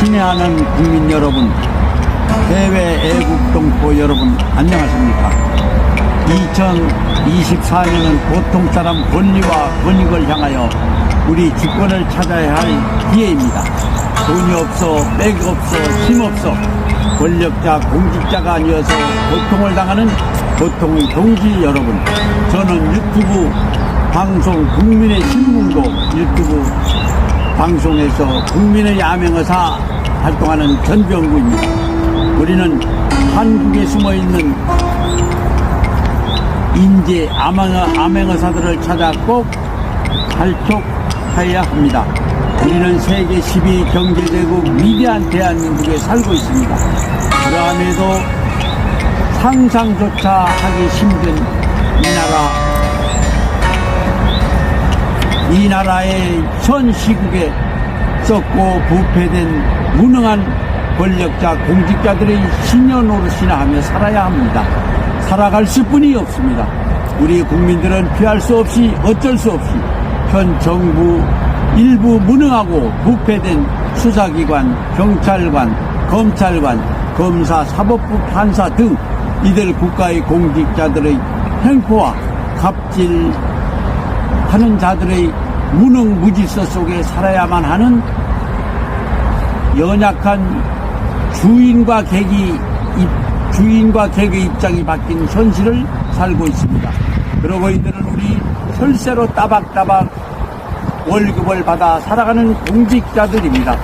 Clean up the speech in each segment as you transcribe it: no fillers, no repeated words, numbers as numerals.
친애하는 국민 여러분, 해외 애국 동포 여러분, 안녕하십니까? 2024년은 보통 사람 권리와 권익을 향하여 우리 주권을 찾아야 할 기회입니다. 돈이 없어, 백 없어, 힘 없어, 권력자, 공직자가 아니어서 고통을 당하는 보통의 동지 여러분, 저는 유튜브 방송 국민의 신문고 유튜브 방송에서 국민의 야맹의사 활동하는 전병구입니다. 우리는 한국에 숨어있는 인재 암행의사들을 찾아 꼭 발족하여야 합니다. 우리는 세계 12 경제대국 위대한 대한민국에 살고 있습니다. 그러함에도 상상조차 하기 힘든 이 나라의 현 시국에 썩고 부패된 무능한 권력자 공직자들의 신여 노릇이나 하며 살아야 합니다. 살아갈 수뿐이 없습니다. 우리 국민들은 피할 수 없이 어쩔 수 없이 현 정부 일부 무능하고 부패된 수사기관, 경찰관, 검찰관, 검사, 사법부, 판사 등 이들 국가의 공직자들의 횡포와 갑질하는 자들의 무능무질서 속에 살아야만 하는 연약한 주인과 객의 입장이 바뀐 현실을 살고 있습니다. 그러고 이들은 우리 혈세로 따박따박 월급을 받아 살아가는 공직자들입니다.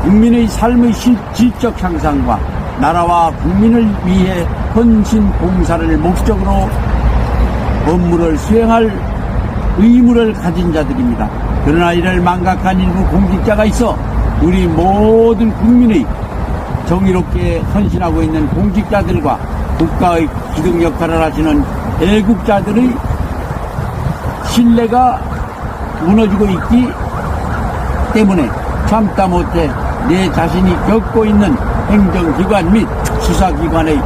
국민의 삶의 질적 향상과 나라와 국민을 위해 헌신 봉사를 목적으로 업무를 수행할 의무를 가진 자들입니다. 그러나 이를 망각한 일부 공직자가 있어 우리 모든 국민의 정의롭게 헌신하고 있는 공직자들과 국가의 기둥 역할을 하시는 애국자들의 신뢰가 무너지고 있기 때문에 참다 못해 내 자신이 겪고 있는 행정기관 및 수사기관의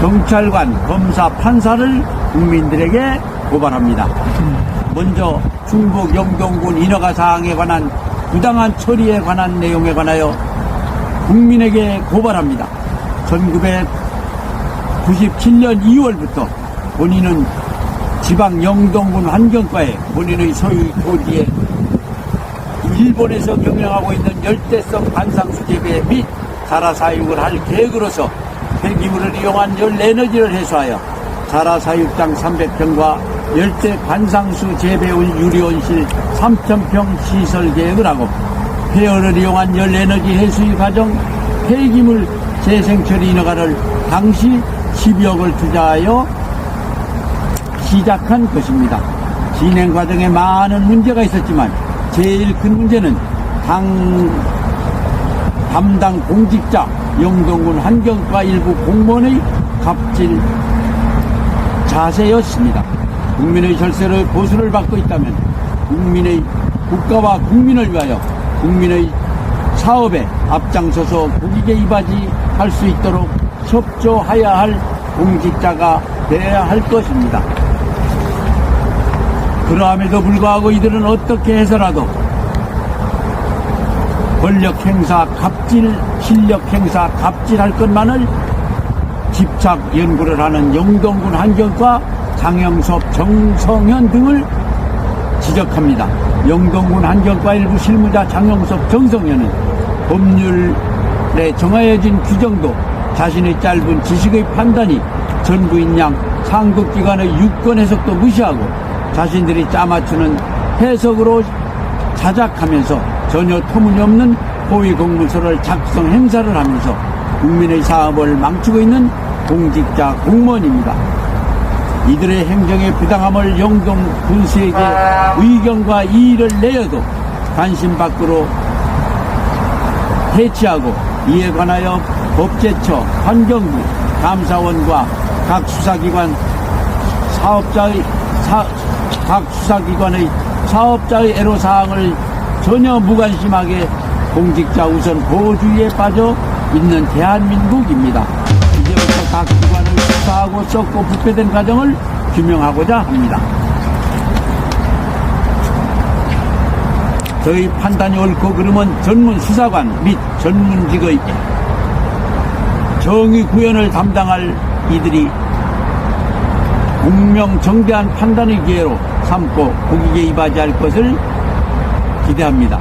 경찰관, 검사, 판사를 국민들에게 고발합니다. 먼저 충북 영동군 인허가 사항에 관한 부당한 처리에 관한 내용에 관하여 국민에게 고발합니다. 1997년 2월부터 본인은 지방 영동군 환경과에 본인의 소유 토지에 일본에서 경영하고 있는 열대성 관상수 재배 및 자라사육을 할 계획으로서 폐기물을 이용한 열에너지를 해소하여 자라사육장 300평과 열대 관상수 재배 유리온실 3,000평 시설 계획을 하고 폐열을 이용한 열에너지 해수의 과정 폐기물 재생처리 인허가를 당시 12억을 투자하여 시작한 것입니다. 진행 과정에 많은 문제가 있었지만 제일 큰 문제는 담당 공직자 영동군 환경과 일부 공무원의 갑질 자세였습니다. 국민의 절세를 보수를 받고 있다면 국민의 국가와 국민을 위하여 국민의 사업에 앞장서서 국익에 이바지할 수 있도록 협조해야 할 공직자가 되어야 할 것입니다. 그러함에도 불구하고 이들은 어떻게 해서라도 권력 행사, 갑질, 실력 행사, 갑질할 것만을 집착 연구를 하는 영동군 환경과 장영섭, 정성현 등을 지적합니다. 영동군 환경과 일부 실무자 장영섭, 정성현은 법률에 정하여진 규정도 자신의 짧은 지식의 판단이 전부인 양 상급기관의 유권 해석도 무시하고 자신들이 짜맞추는 해석으로 자작하면서 전혀 터무니없는 고위 공문서를 작성 행사를 하면서 국민의 사업을 망치고 있는 공직자 공무원입니다. 이들의 행정의 부당함을 영동 군수에게 의견과 이의를 내어도 관심 밖으로 해치하고 이에 관하여 법제처, 환경부, 감사원과 각 수사기관의 사업자의 애로사항을 전혀 무관심하게 공직자 우선 보호주의에 빠져 있는 대한민국입니다. 이제부터 각 기관을 수사하고 썩고 부패된 과정을 규명하고자 합니다. 저희 판단이 옳고 그름은 전문 수사관 및 전문직의 정의 구현을 담당할 이들이 공명정대한 판단의 기회로 삼고 국익에 임하지 할 것을 기대합니다.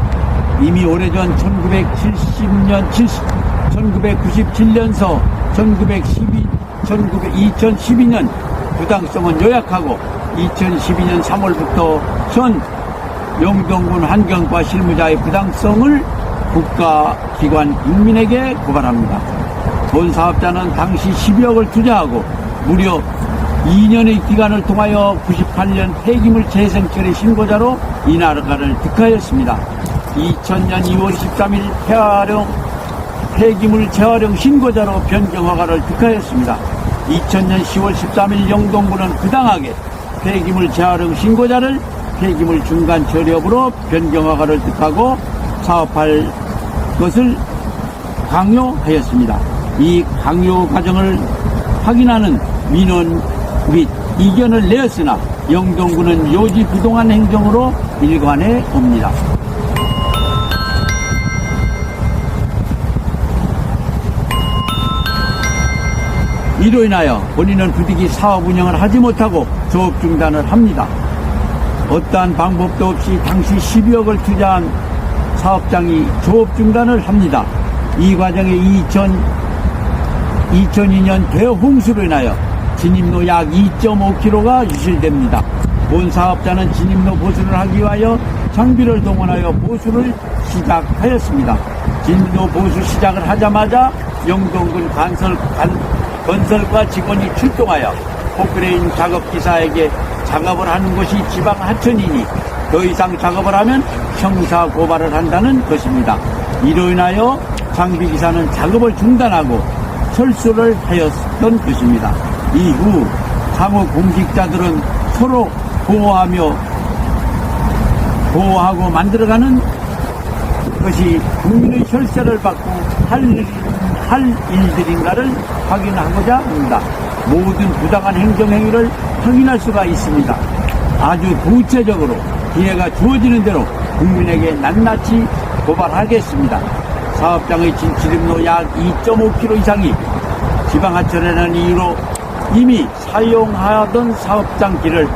이미 오래전 1997년서 2012년 부당성은 요약하고 2012년 3월부터 현 영동군 환경과 실무자의 부당성을 국가기관 국민에게 고발합니다. 본 사업자는 당시 12억을 투자하고 무려 2년의 기간을 통하여 98년 폐기물 재생처리 신고자로 인하를 득하였습니다. 2000년 2월 13일 폐기물 재활용 신고자로 변경 허가를 득하였습니다. 2000년 10월 13일 영동군은 부당하게 폐기물 재활용 신고자를 폐기물 중간 처리업으로 변경 허가를 득하고 사업할 것을 강요하였습니다. 이 강요 과정을 확인하는 민원 및 이견을 내었으나 영동군은 요지부동한 행정으로 일관해 옵니다. 이로 인하여 본인은 부득이 사업 운영을 하지 못하고 조업 중단을 합니다. 어떠한 방법도 없이 당시 12억을 투자한 사업장이 조업 중단을 합니다. 이 과정에 2002년 대홍수로 인하여 진입로 약 2.5km가 유실됩니다. 본 사업자는 진입로 보수를 하기 위하여 장비를 동원하여 보수를 시작하였습니다. 진입로 보수 시작을 하자마자 영동군 건설과 직원이 출동하여 포크레인 작업기사에게 작업을 하는 것이 지방 하천이니 더 이상 작업을 하면 형사 고발을 한다는 것입니다. 이로 인하여 장비기사는 작업을 중단하고 철수를 하였던 것입니다. 이후 상호 공직자들은 서로 보호하고 만들어가는 것이 국민의 혈세를 받고 할 일들인가를 확인하고자 합니다. 모든 부당한 행정행위를 확인할 수가 있습니다. 아주 구체적으로 기회가 주어지는 대로 국민에게 낱낱이 고발하겠습니다. 사업장의 진출입로 약 2.5km 이상이 지방하천이라는 이유로 이미 사용하던 사업장 길을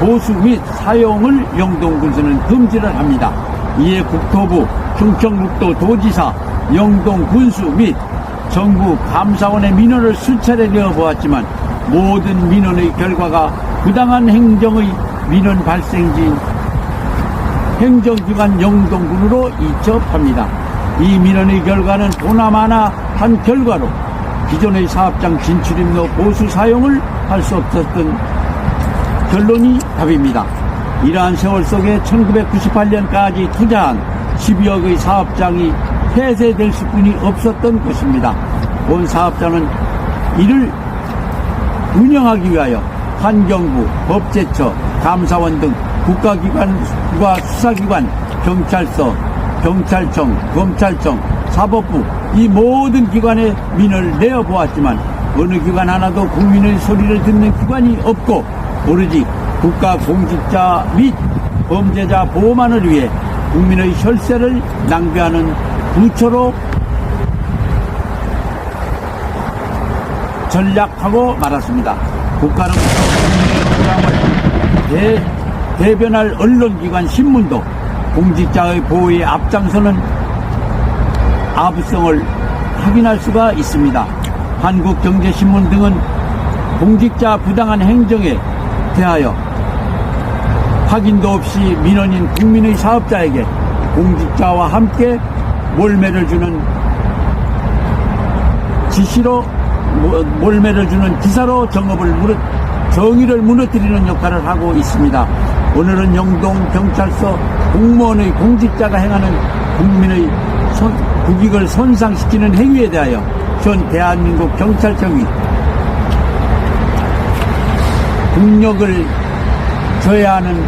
보수 및 사용을 영동군수는 금지를 합니다. 이에 국토부, 충청북도 도지사, 영동군수 및 정부 감사원의 민원을 수차례 내어보았지만 모든 민원의 결과가 부당한 행정의 민원 발생지인 행정기관 영동군으로 이첩합니다. 이 민원의 결과는 보나마나한 결과로 기존의 사업장 진출입로 보수 사용을 할 수 없었던 결론이 답입니다. 이러한 세월 속에 1998년까지 투자한 12억의 사업장이 폐쇄될 수뿐이 없었던 것입니다. 본 사업자는 이를 운영하기 위하여 환경부, 법제처, 감사원 등 국가기관과 수사기관, 경찰서, 경찰청, 검찰청, 사법부 이 모든 기관에 민원을 내어보았지만 어느 기관 하나도 국민의 소리를 듣는 기관이 없고 오로지 국가공직자 및 범죄자 보호만을 위해 국민의 혈세를 낭비하는 부처로 전략하고 말았습니다. 국가로부터 국민의 보람을 대변할 언론기관 신문도 공직자의 보호에 앞장서는 아부성을 확인할 수가 있습니다. 한국경제신문 등은 공직자 부당한 행정에 대하여 확인도 없이 민원인 국민의 사업자에게 공직자와 함께 몰매를 주는 기사로 정의를 무너뜨리는 역할을 하고 있습니다. 오늘은 영동경찰서 공무원의 공직자가 행하는 국민의 국익을 손상시키는 행위에 대하여 현 대한민국 경찰청이 국력을 져야 하는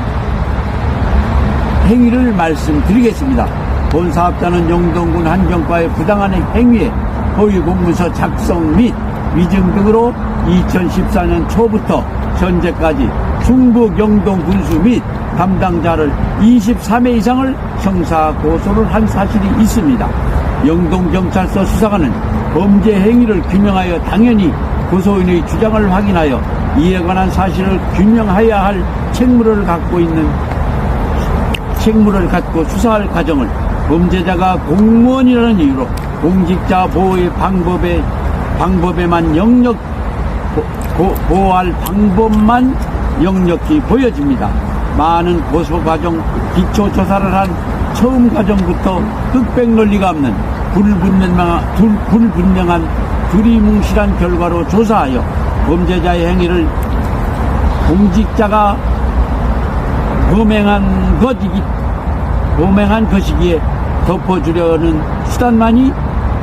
행위를 말씀드리겠습니다. 본 사업자는 영동군 환경과의 부당한 행위에 허위공문서 작성 및 위증 등으로 2014년 초부터 현재까지 충북 영동군수 및 담당자를 23회 이상을 형사 고소를 한 사실이 있습니다. 영동경찰서 수사관은 범죄 행위를 규명하여 당연히 고소인의 주장을 확인하여 이에 관한 사실을 규명해야 할 책무를 갖고 수사할 과정을 범죄자가 공무원이라는 이유로 공직자 보호의 방법에만 보호할 방법만 역력히 보여집니다. 많은 고소 과정, 기초 조사를 한 처음 과정부터 흑백 논리가 없는 불분명한 두리뭉실한 결과로 조사하여 범죄자의 행위를 공직자가 범행한 것이기에 덮어주려는 수단만이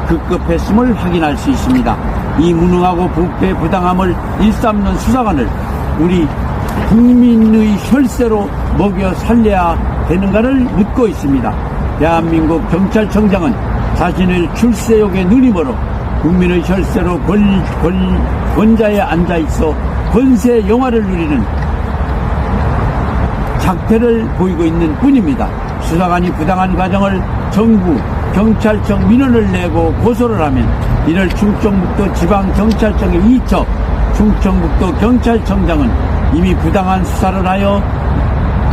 급급했음을 확인할 수 있습니다. 이 무능하고 부패 부당함을 일삼는 수사관을 우리 국민의 혈세로 먹여 살려야 되는가를 묻고 있습니다. 대한민국 경찰청장은 자신의 출세욕에 눈이 멀어 국민의 혈세로 권좌에 앉아있어 권세 영화를 누리는 작태를 보이고 있는 뿐입니다. 수사관이 부당한 과정을 정부, 경찰청 민원을 내고 고소를 하면 이를 충청북도 지방경찰청에 이첩, 충청북도 경찰청장은 이미 부당한 수사를 하여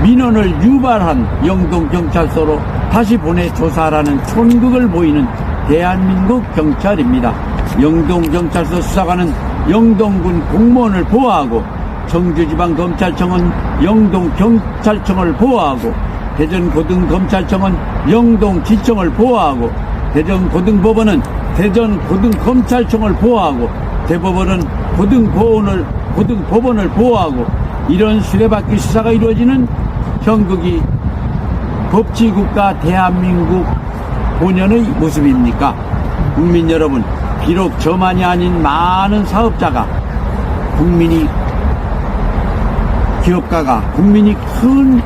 민원을 유발한 영동경찰서로 다시 보내 조사하라는 촌극을 보이는 대한민국 경찰입니다. 영동경찰서 수사관은 영동군 공무원을 보호하고 청주지방검찰청은 영동경찰청을 보호하고 대전고등검찰청은 영동지청을 보호하고 대전고등법원은 대전고등검찰청을 보호하고 대법원은 고등법원을 보호하고 이런 수레바퀴 수사가 이루어지는 형국이 법치국가 대한민국 본연의 모습입니까? 국민 여러분, 비록 저만이 아닌 많은 사업자가 기업가가 국민이 큰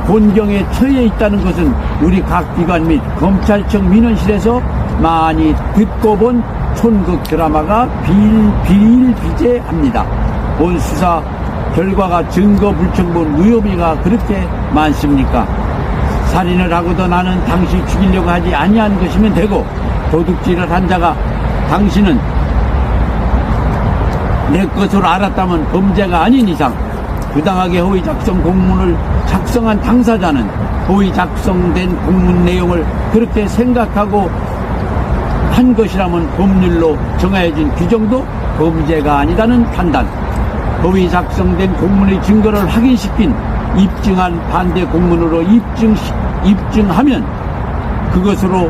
곤경에 처해 있다는 것은 우리 각 기관 및 검찰청 민원실에서 많이 듣고 본 촌극 드라마가 비일비재합니다. 본 수사 결과가 증거 불충분 무혐의가 그렇게 많습니까? 살인을 하고도 나는 당시 죽이려고 하지 아니한 것이면 되고, 도둑질을 한 자가 당신은 내 것으로 알았다면 범죄가 아닌 이상 부당하게 허위 작성 공문을 작성한 당사자는 허위 작성된 공문 내용을 그렇게 생각하고 한 것이라면 법률로 정해진 규정도 범죄가 아니다는 판단, 허위 작성된 공문의 증거를 확인시킨 입증한 반대 공문으로 입증하면 그것으로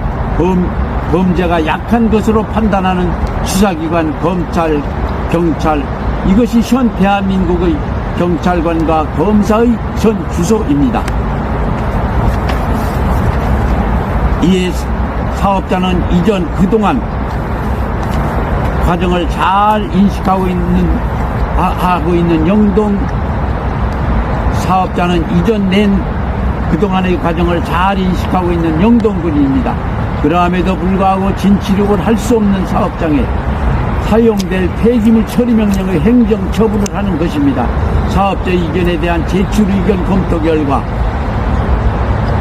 범죄가 약한 것으로 판단하는 수사기관, 검찰, 경찰, 이것이 현 대한민국의 경찰관과 검사의 전 주소입니다. 이에 사업자는 이전 그동안 과정을 잘 인식하고 있는 영동 사업자는 이전 그동안의 과정을 잘 인식하고 있는 영동군입니다. 그러함에도 불구하고 진치력을 할 수 없는 사업장에 사용될 폐기물 처리 명령의 행정 처분을 하는 것입니다. 사업자 이견에 대한 제출 의견 검토 결과,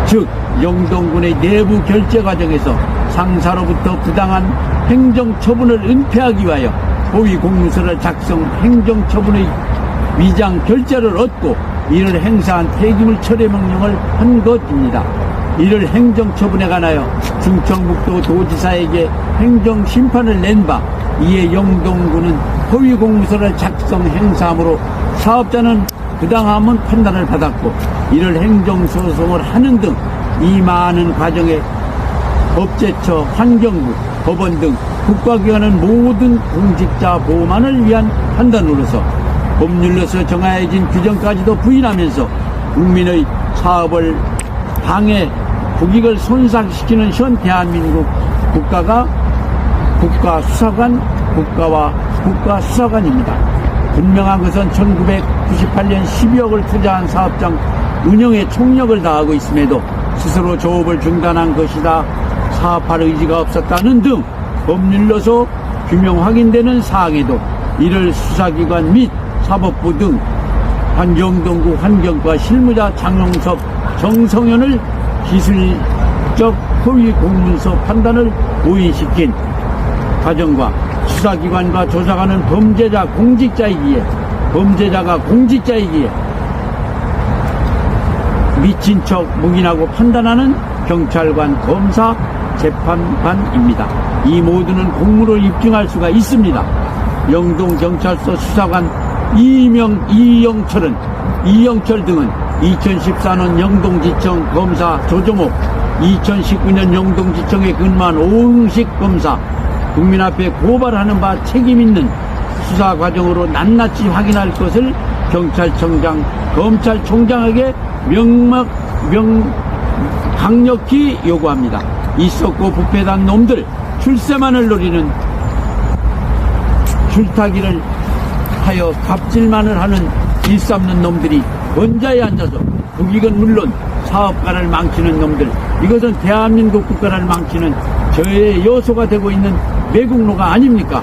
즉 영동군의 내부 결제 과정에서 상사로부터 부당한 행정 처분을 은폐하기 위하여 허위 공문서를 작성, 행정 처분의 위장 결제를 얻고 이를 행사한 폐기물 처리 명령을 한 것입니다. 이를 행정 처분에 관하여 충청북도 도지사에게 행정 심판을 낸 바, 이에 영동군은 허위 공문서를 작성 행사함으로 사업자는 부당함은 판단을 받았고, 이를 행정소송을 하는 등 이 많은 과정에 법제처, 환경부, 법원 등 국가기관은 모든 공직자 보호만을 위한 판단으로서 법률로서 정해진 규정까지도 부인하면서 국민의 사업을 방해, 국익을 손상시키는 현 대한민국 국가가 국가수사관입니다. 분명한 것은 1998년 12억을 투자한 사업장 운영에 총력을 다하고 있음에도 스스로 조업을 중단한 것이다, 사업할 의지가 없었다는 등 법률로서 규명 확인되는 사항에도 이를 수사기관 및 사법부 등 영동구 환경과 실무자 장용섭, 정성현을 기술적 허위 공문서 판단을 오인시킨 과정과 수사기관과 조사관은 범죄자가 공직자이기에 미친 척 묵인하고 판단하는 경찰관, 검사, 재판관입니다. 이 모두는 공무를 입증할 수가 있습니다. 영동경찰서 수사관 이영철 등은 2014년 영동지청 검사 조정옥, 2019년 영동지청에 근무한 오흥식 검사, 국민 앞에 고발하는 바 책임있는 수사 과정으로 낱낱이 확인할 것을 경찰청장, 검찰총장에게 강력히 요구합니다. 있었고 부패단 놈들, 출세만을 노리는 줄타기를 하여 갑질만을 하는 일삼는 놈들이 원자에 앉아서 국익은 물론 사업가를 망치는 놈들, 이것은 대한민국 국가를 망치는 저의 요소가 되고 있는 매국노가 아닙니까?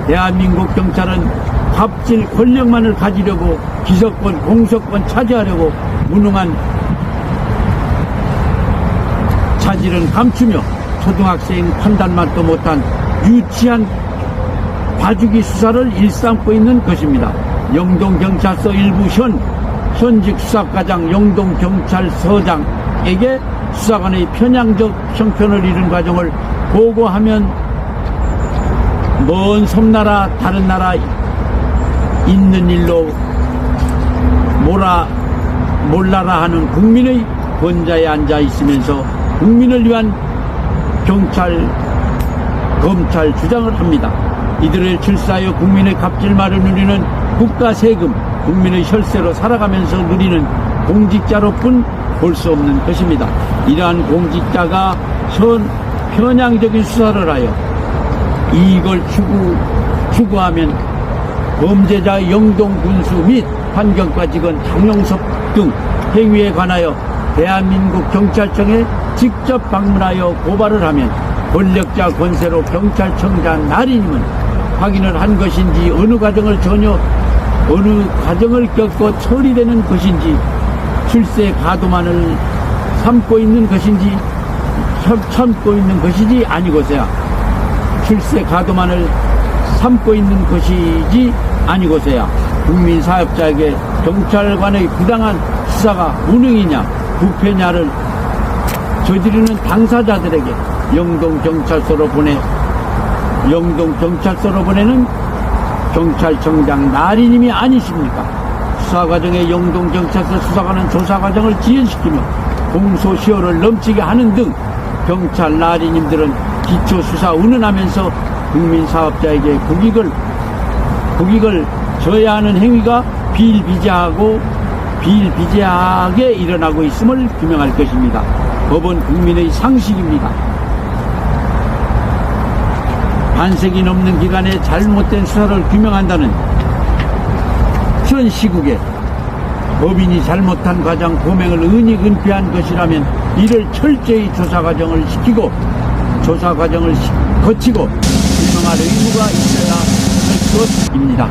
대한민국 경찰은 갑질 권력만을 가지려고 기소권, 공소권 차지하려고 무능한 자질은 감추며 초등학생 판단만도 못한 유치한 봐주기 수사를 일삼고 있는 것입니다. 영동경찰서 일부 현직 수사과장 영동경찰서장에게 수사관의 편향적 형편을 이룬 과정을 보고하면 먼 섬나라 다른 나라 있는 일로 몰라라 하는 국민의 권좌에 앉아 있으면서 국민을 위한 경찰, 검찰 주장을 합니다. 이들을 출사하여 국민의 갑질말을 누리는 국가 세금, 국민의 혈세로 살아가면서 누리는 공직자로뿐 볼 수 없는 것입니다. 이러한 공직자가 편향적인 수사를 하여 이익을 추구하면 범죄자 영동군수 및 환경과 직원 장용섭 등 행위에 관하여 대한민국 경찰청에 직접 방문하여 고발을 하면 권력자 권세로 경찰청장 나리님은 확인을 한 것인지 어느 과정을 겪고 처리되는 것인지 출세 가도만을 참고 있는 것인지 아니고서야 출세 가도만을 참고 있는 것이지 아니고서야 국민 사업자에게 경찰관의 부당한 수사가 무능이냐 부패냐를 저지르는 당사자들에게 영동경찰서로 보내는 경찰청장 나리님이 아니십니까? 수사 과정에 영동경찰서 수사관은 조사 과정을 지연시키며 공소시효를 넘치게 하는 등 경찰 나리님들은 기초수사 운운하면서 국민사업자에게 국익을 져야 하는 행위가 비일비재하게 일어나고 있음을 규명할 것입니다. 법은 국민의 상식입니다. 반세기 넘는 기간에 잘못된 수사를 규명한다는 현 시국에 법인이 잘못한 과정 범행을 은폐한 것이라면 이를 철저히 조사 과정을 거치고 규명할 의무가 있어야 할 것입니다.